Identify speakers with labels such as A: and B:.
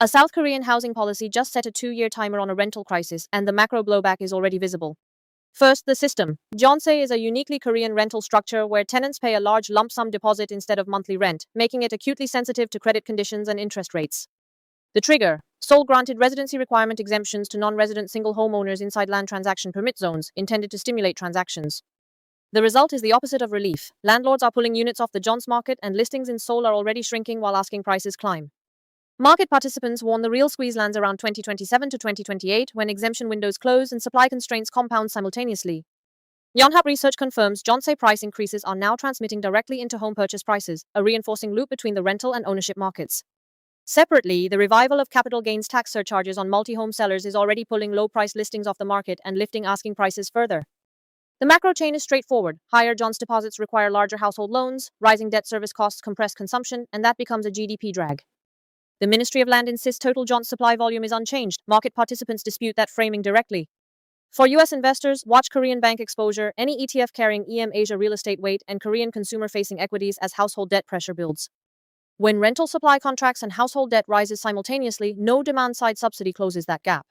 A: A South Korean housing policy just set a 2-year timer on a rental crisis, and the macro blowback is already visible. First, the system. Jeonse is a uniquely Korean rental structure where tenants pay a large lump sum deposit instead of monthly rent, making it acutely sensitive to credit conditions and interest rates. The trigger. Seoul granted residency requirement exemptions to non-resident single homeowners inside land transaction permit zones, intended to stimulate transactions. The result is the opposite of relief. Landlords are pulling units off the jeonse market, and listings in Seoul are already shrinking while asking prices climb. Market participants warn the real squeeze lands around 2027 to 2028 when exemption windows close and supply constraints compound simultaneously. Yonhap research confirms jeonse price increases are now transmitting directly into home purchase prices, a reinforcing loop between the rental and ownership markets. Separately, the revival of capital gains tax surcharges on multi-home sellers is already pulling low-price listings off the market and lifting asking prices further. The macro chain is straightforward. Higher jeonse deposits require larger household loans, rising debt service costs compress consumption, and that becomes a GDP drag. The Ministry of Land insists total jeonse supply volume is unchanged. Market participants dispute that framing directly. For U.S. investors, watch Korean bank exposure, any ETF carrying EM Asia real estate weight, and Korean consumer-facing equities as household debt pressure builds. When rental supply contracts and household debt rises simultaneously, no demand-side subsidy closes that gap.